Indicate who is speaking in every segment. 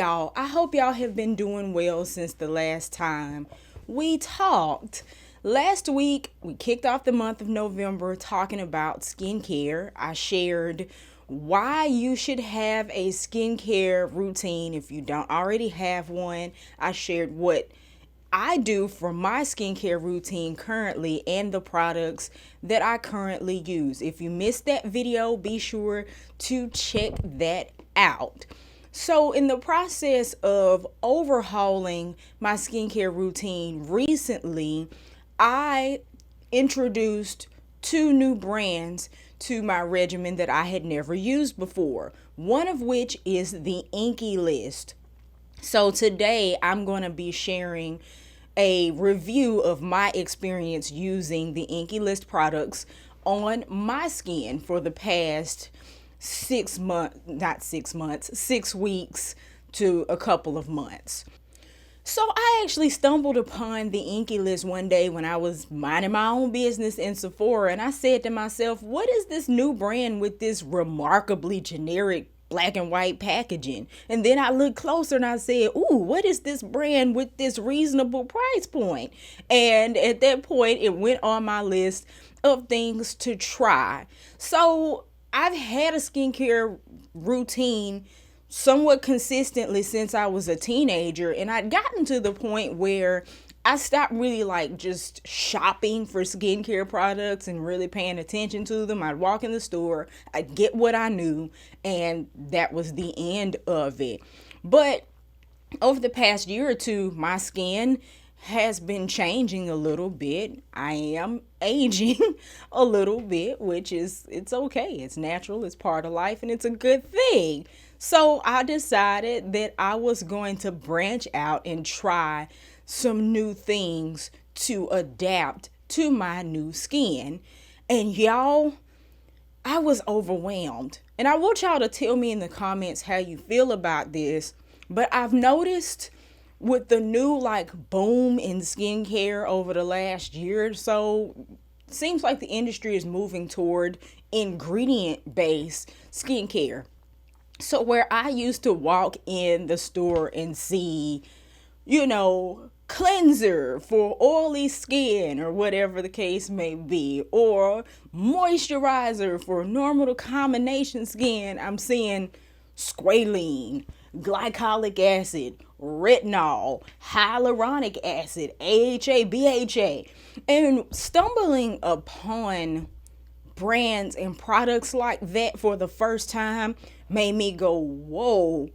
Speaker 1: y'all. I hope y'all have been doing well since the last time we talked. Last week, we kicked off the month of November talking about skincare. I shared why you should have a skincare routine if you don't already have one. I shared what I do for my skincare routine currently and the products that I currently use. If you missed that video, be sure to check that out. So, in the process of overhauling my skincare routine recently, I introduced two new brands to my regimen that I had never used before. One of which is the Inkey list. So today I'm going to be sharing a review of my experience using the Inkey list products on my skin for the past 6 weeks to a couple of months. So I actually stumbled upon the Inkey list one day when I was minding my own business in Sephora, and I said to myself, what is this new brand with this remarkably generic black and white packaging? And then I looked closer and I said, ooh, what is this brand with this reasonable price point? And at that point, it went on my list of things to try. So I've had a skincare routine somewhat consistently since I was a teenager, and I'd gotten to the point where I stopped really just shopping for skincare products and really paying attention to them. I'd walk in the store, I'd get what I knew, and that was the end of it. But over the past year or two, my skin has been changing a little bit. I am aging a little bit, which it's okay. It's natural, it's part of life, and it's a good thing. So I decided that I was going to branch out and try some new things to adapt to my new skin. And y'all, I was overwhelmed. And I want y'all to tell me in the comments how you feel about this. But I've noticed with the new boom in skincare over the last year or so, seems like the industry is moving toward ingredient-based skincare. So where I used to walk in the store and see, cleanser for oily skin or whatever the case may be, or moisturizer for normal to combination skin, I'm seeing squalene, glycolic acid, retinol, hyaluronic acid, AHA, BHA, and stumbling upon brands and products like that for the first time made me go, whoa,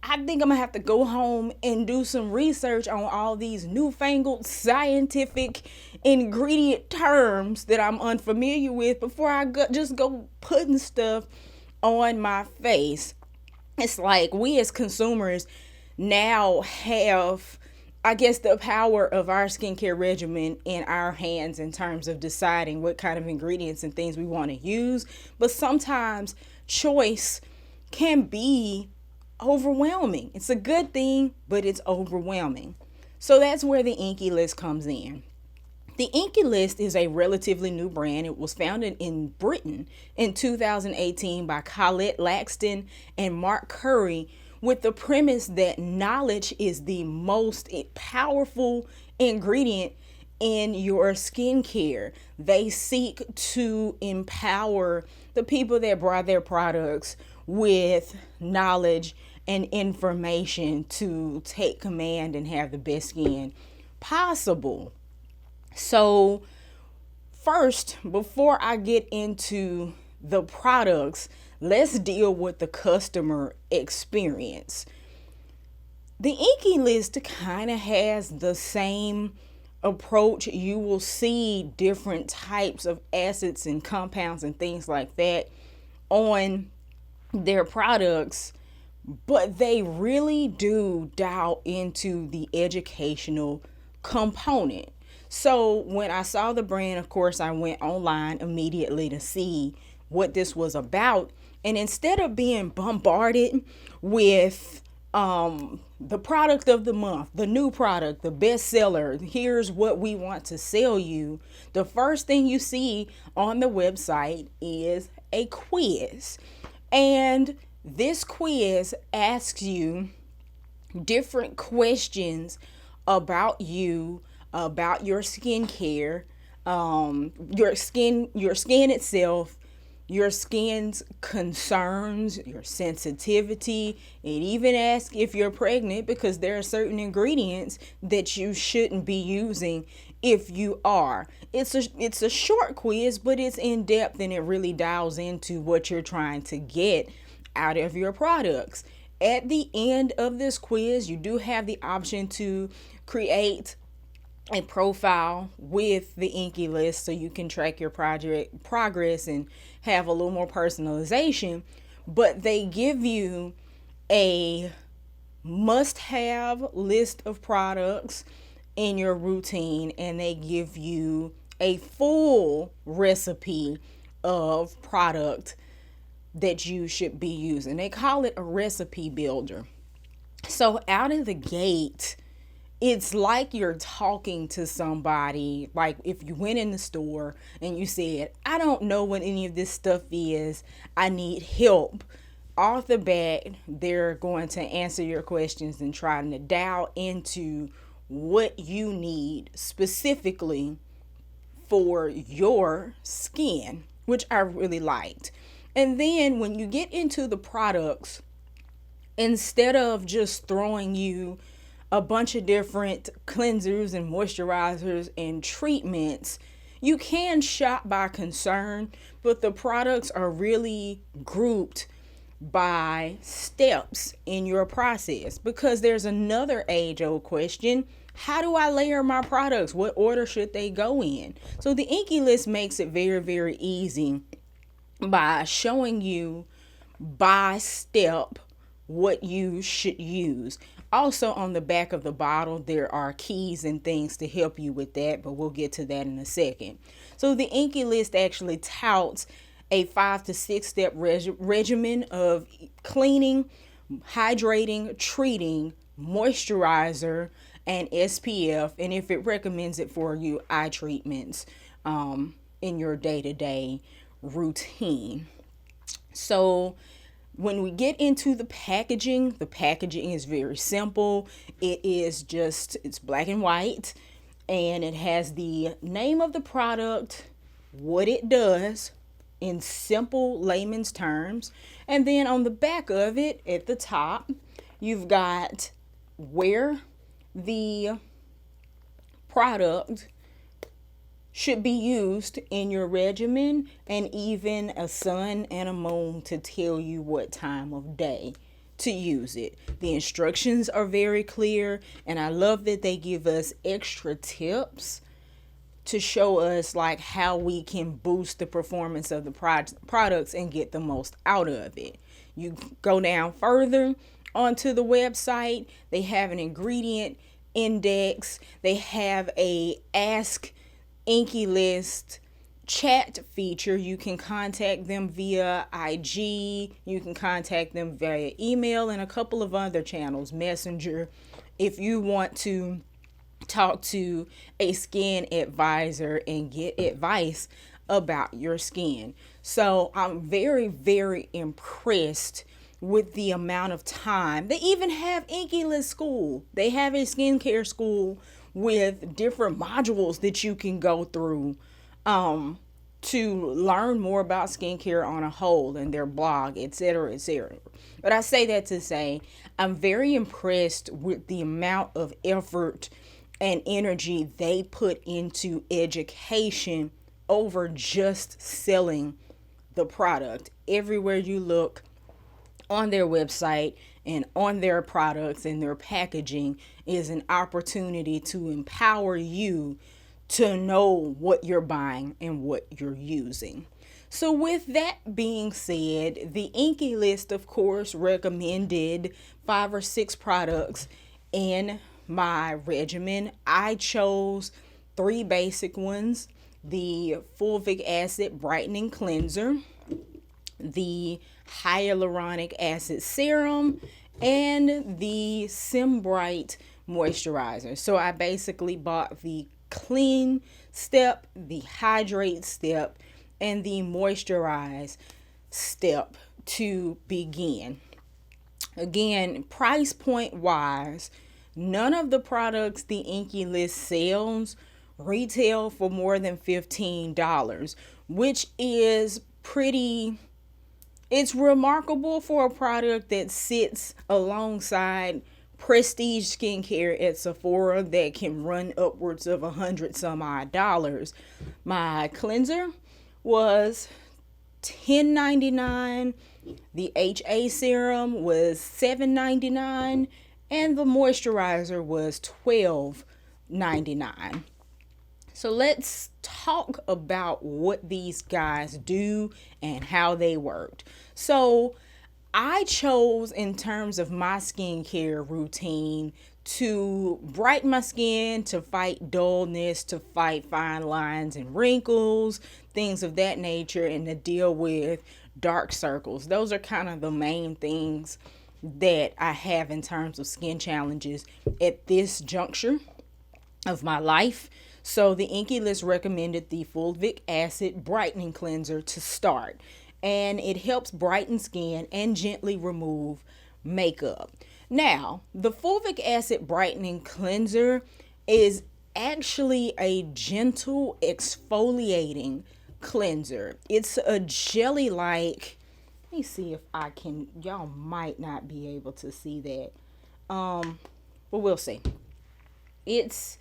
Speaker 1: I think I'm gonna have to go home and do some research on all these newfangled scientific ingredient terms that I'm unfamiliar with before I just go putting stuff on my face. It's like we as consumers now have, I guess, the power of our skincare regimen in our hands in terms of deciding what kind of ingredients and things we want to use. But sometimes choice can be overwhelming. It's a good thing, but it's overwhelming. So that's where the Inkey list comes in. The Inkey list is a relatively new brand. It was founded in Britain in 2018 by Colette Laxton and Mark Curry, with the premise that knowledge is the most powerful ingredient in your skincare. They seek to empower the people that buy their products with knowledge and information to take command and have the best skin possible. So first, before I get into the products, let's deal with the customer experience. The Inkey list kind of has the same approach. You will see different types of acids and compounds and things like that on their products, but they really do dial into the educational component. So when I saw the brand, of course, I went online immediately to see what this was about. And instead of being bombarded with the product of the month, the new product, the bestseller, here's what we want to sell you, the first thing you see on the website is a quiz. And this quiz asks you different questions about you, about your skincare, your skin itself, your skin's concerns, your sensitivity. It even asks if you're pregnant, because there are certain ingredients that you shouldn't be using if you are. It's a short quiz, but it's in depth, and it really dials into what you're trying to get out of your products. At the end of this quiz, you do have the option to create a profile with the Inkey list, so you can track your project progress and have a little more personalization. But they give you a must-have list of products in your routine, and they give you a full recipe of product that you should be using. They call it a recipe builder. So out of the gate, it's like you're talking to somebody. Like if you went in the store and you said, I don't know what any of this stuff is, I need help. Off the bat, they're going to answer your questions and trying to dial into what you need specifically for your skin, which I really liked. And then when you get into the products, instead of just throwing you a bunch of different cleansers and moisturizers and treatments, you can shop by concern, but the products are really grouped by steps in your process, because there's another age-old question: how do I layer my products? What order should they go in? So the Inkey list makes it very, very easy by showing you by step what you should use. Also, on the back of the bottle, there are keys and things to help you with that, but we'll get to that in a second. So the Inkey list actually touts a 5 to 6 step regimen of cleaning, hydrating, treating, moisturizer, and SPF, and if it recommends it for you, eye treatments in your day-to-day routine. So when we get into the packaging is very simple. It's black and white, and it has the name of the product, what it does in simple layman's terms, and then on the back of it at the top, you've got where the product should be used in your regimen, and even a sun and a moon to tell you what time of day to use it. The instructions are very clear, and I love that they give us extra tips to show us like how we can boost the performance of the products and get the most out of it. You go down further onto the website, they have an ingredient index, they have a Ask Inkey list chat feature. You can contact them via IG, you can contact them via email, and a couple of other channels, Messenger, if you want to talk to a skin advisor and get advice about your skin. So I'm very, very impressed with the amount of time. They even have Inkey list school. They have a skincare school with different modules that you can go through to learn more about skincare on a whole, and their blog, etc., etc. But I say that to say I'm very impressed with the amount of effort and energy they put into education over just selling the product. Everywhere you look on their website and on their products and their packaging is an opportunity to empower you to know what you're buying and what you're using. So with that being said, the Inkey list, of course, recommended 5 or 6 products in my regimen. I chose 3 basic ones: the Fulvic acid brightening cleanser, the Hyaluronic acid serum, and the Symbright moisturizer. So I basically bought the clean step, the hydrate step, and the moisturize step to begin. Again, price point wise, none of the products the Inkey list sells retail for more than $15, which is pretty, it's remarkable for a product that sits alongside prestige skincare at Sephora that can run upwards of $100 some odd dollars. My cleanser was $10.99. The HA serum was $7.99, and the moisturizer was $12.99. So let's talk about what these guys do and how they worked. So I chose, in terms of my skincare routine, to brighten my skin, to fight dullness, to fight fine lines and wrinkles, things of that nature, and to deal with dark circles. Those are kind of the main things that I have in terms of skin challenges at this juncture of my life. So the Inkey list recommended the Fulvic acid brightening cleanser to start, and it helps brighten skin and gently remove makeup. Now, the Fulvic acid brightening cleanser is actually a gentle exfoliating cleanser. It's a jelly like, let me see if I can, y'all might not be able to see that. But we'll see. It's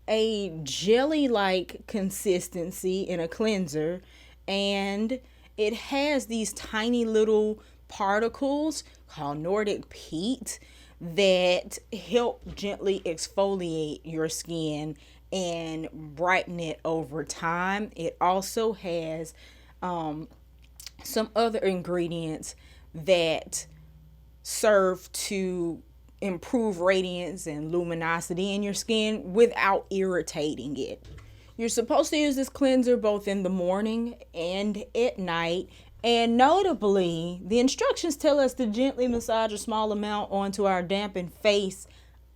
Speaker 1: a jelly like consistency in a cleanser, and it has these tiny little particles called Nordic peat that help gently exfoliate your skin and brighten it over time. It also has some other ingredients that serve to improve radiance and luminosity in your skin without irritating it. You're supposed to use this cleanser both in the morning and at night. And notably, the instructions tell us to gently massage a small amount onto our dampened face,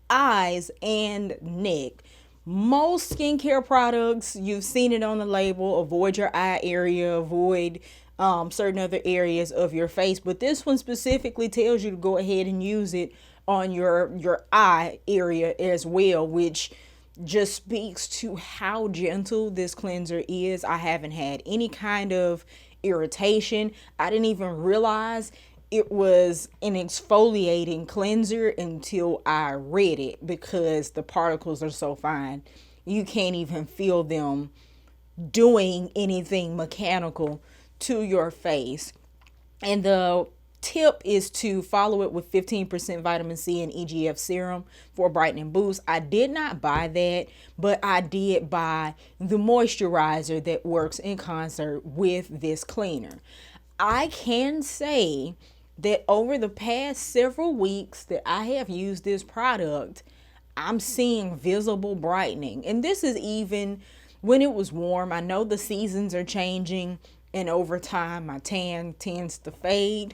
Speaker 1: eyes, and neck. Most skincare products, you've seen it on the label, avoid your eye area, avoid certain other areas of your face. But this one specifically tells you to go ahead and use it on your eye area as well, which just speaks to how gentle this cleanser is. I haven't had any kind of irritation. I didn't even realize it was an exfoliating cleanser until I read it, because the particles are so fine you can't even feel them doing anything mechanical to your face. And the tip is to follow it with 15% vitamin C and EGF serum for a brightening boost. I did not buy that, but I did buy the moisturizer that works in concert with this cleaner. I can say that over the past several weeks that I have used this product, I'm seeing visible brightening. And this is even when it was warm. I know the seasons are changing, and over time my tan tends to fade.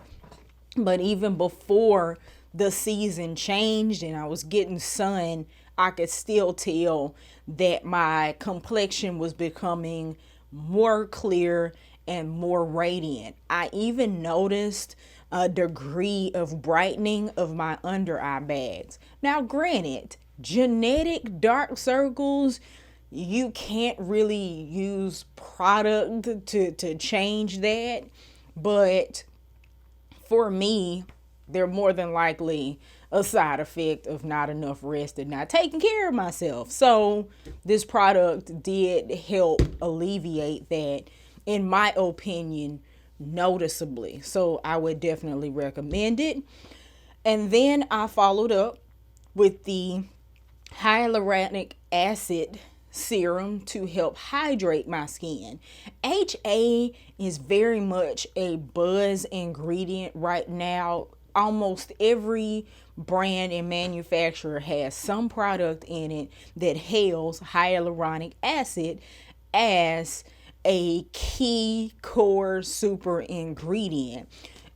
Speaker 1: But even before the season changed and I was getting sun, I could still tell that my complexion was becoming more clear and more radiant. I even noticed a degree of brightening of my under eye bags. Now, granted, genetic dark circles, you can't really use product to change that. But for me, they're more than likely a side effect of not enough rest and not taking care of myself. So this product did help alleviate that, in my opinion, noticeably. So I would definitely recommend it. And then I followed up with the hyaluronic acid serum to help hydrate my skin. HA is very much a buzz ingredient right now. Almost every brand and manufacturer has some product in it that hails hyaluronic acid as a key core super ingredient.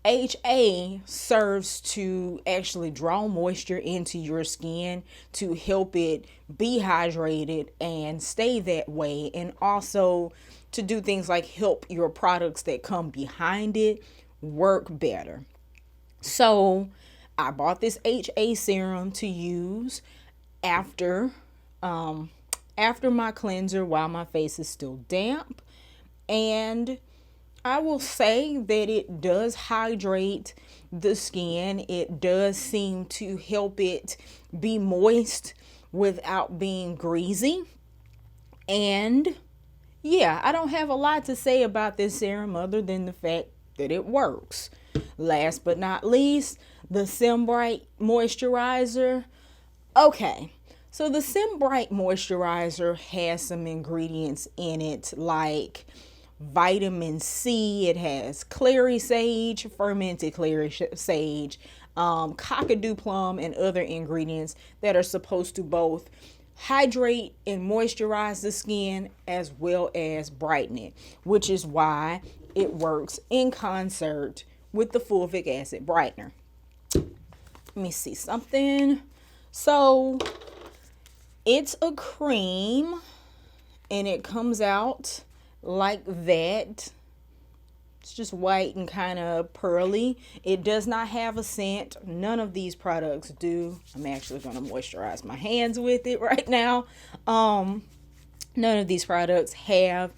Speaker 1: HA serves to actually draw moisture into your skin to help it be hydrated and stay that way, and also to do things like help your products that come behind it work better. So I bought this HA serum to use after my cleanser while my face is still damp. And I will say that it does hydrate the skin. It does seem to help it be moist without being greasy. And yeah, I don't have a lot to say about this serum other than the fact that it works. Last but not least, the Symbright Moisturizer. Okay, so the Symbright Moisturizer has some ingredients in it like vitamin C. It has clary sage, fermented clary sage, cockadoo plum, and other ingredients that are supposed to both hydrate and moisturize the skin as well as brighten it, which is why it works in concert with the fulvic acid brightener. Let me see something. So it's a cream and it comes out like that. It's just white and kind of pearly. It does not have a scent. None of these products do. I'm actually going to moisturize my hands with it right now. None of these products have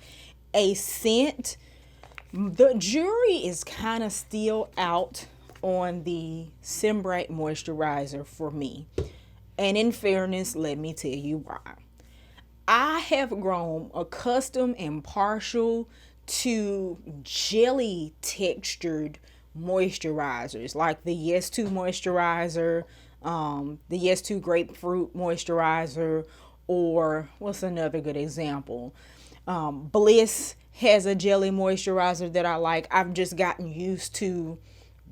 Speaker 1: a scent. The jury is kind of still out on the Symbright Moisturizer for me. And in fairness, let me tell you why. I have grown accustomed and partial to jelly textured moisturizers like the Yes 2 moisturizer, the Yes 2 grapefruit moisturizer, or what's another good example? Bliss has a jelly moisturizer that I like. I've just gotten used to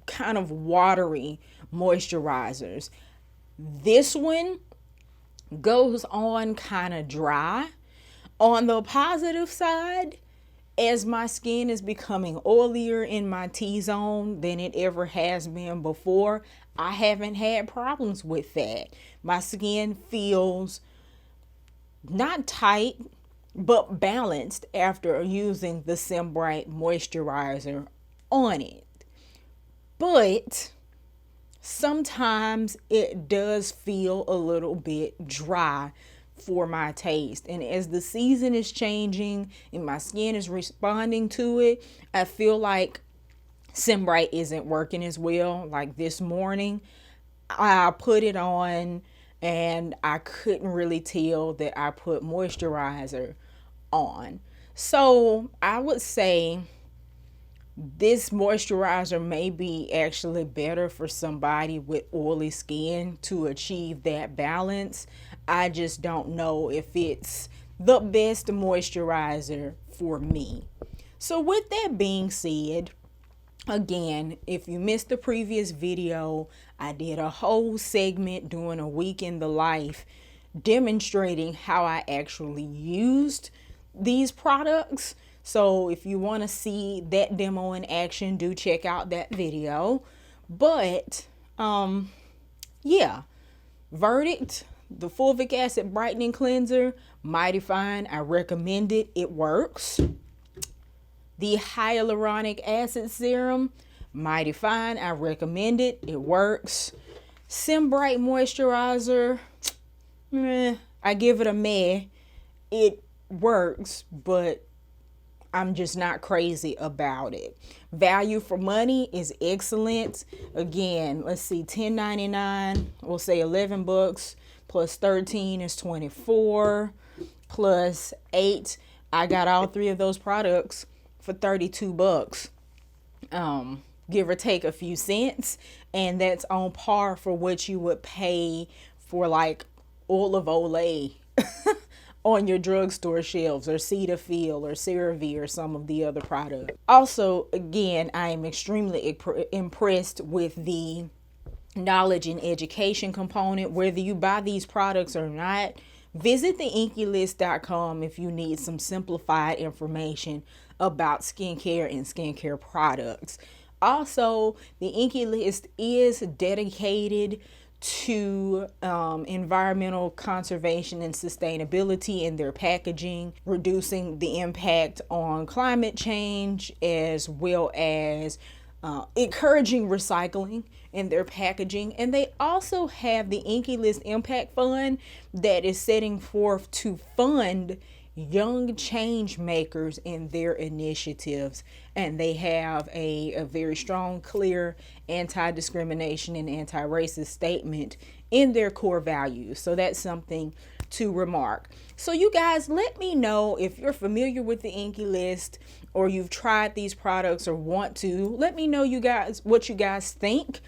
Speaker 1: kind of watery moisturizers. This one goes on kind of dry. On the positive side, as my skin is becoming oilier in my T-zone than it ever has been before, I haven't had problems with that. My skin feels not tight, but balanced after using the Symbright Moisturizer on it. But sometimes it does feel a little bit dry for my taste, and as the season is changing and my skin is responding to it, I feel like Symbright isn't working as well. Like this morning I put it on and I couldn't really tell that I put moisturizer on. So I would say this moisturizer may be actually better for somebody with oily skin to achieve that balance. I just don't know if it's the best moisturizer for me. So with that being said, again, if you missed the previous video, I did a whole segment doing a week in the life demonstrating how I actually used these products. So if you want to see that demo in action, do check out that video. But yeah, verdict, the fulvic acid brightening cleanser, mighty fine. I recommend it. It works. The hyaluronic acid serum, mighty fine. I recommend it. It works. Symbright moisturizer, I give it a meh. It works, but I'm just not crazy about it. Value for money is excellent. Again, let's see, $10.99, we'll say 11 bucks plus 13 is 24 plus 8. I got all three of those products for 32 bucks. Give or take a few cents, and that's on par for what you would pay for like olive Olay on your drugstore shelves, or Cetaphil or CeraVe or some of the other products. Also, again, I am extremely impressed with the knowledge and education component. Whether you buy these products or not, visit the inkeylist.com if you need some simplified information about skincare and skincare products. Also, the Inkey List is dedicated to environmental conservation and sustainability in their packaging, reducing the impact on climate change, as well as encouraging recycling in their packaging. And they also have the Inkey List Impact Fund that is setting forth to fund young change makers in their initiatives. And they have a very strong, clear anti-discrimination and anti-racist statement in their core values. So that's something to remark. So you guys, let me know if you're familiar with the Inkey List, or you've tried these products or want to. Let me know, you guys, what you guys think.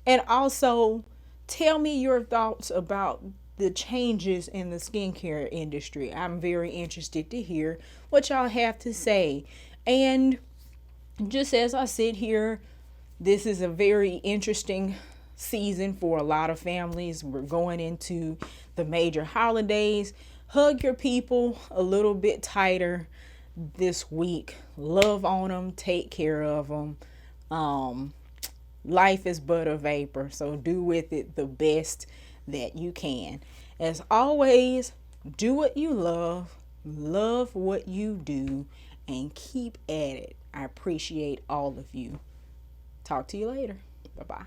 Speaker 1: And also tell me your thoughts about the changes in the skincare industry. I'm very interested to hear what y'all have to say. And just as I sit here, this is a very interesting season for a lot of families. We're going into the major holidays. Hug your people a little bit tighter this week. Love on them, take care of them. Life is but a vapor, so do with it the best that you can. As always, do what you love what you do, and keep at it. I appreciate all of you. Talk to you later. Bye-bye.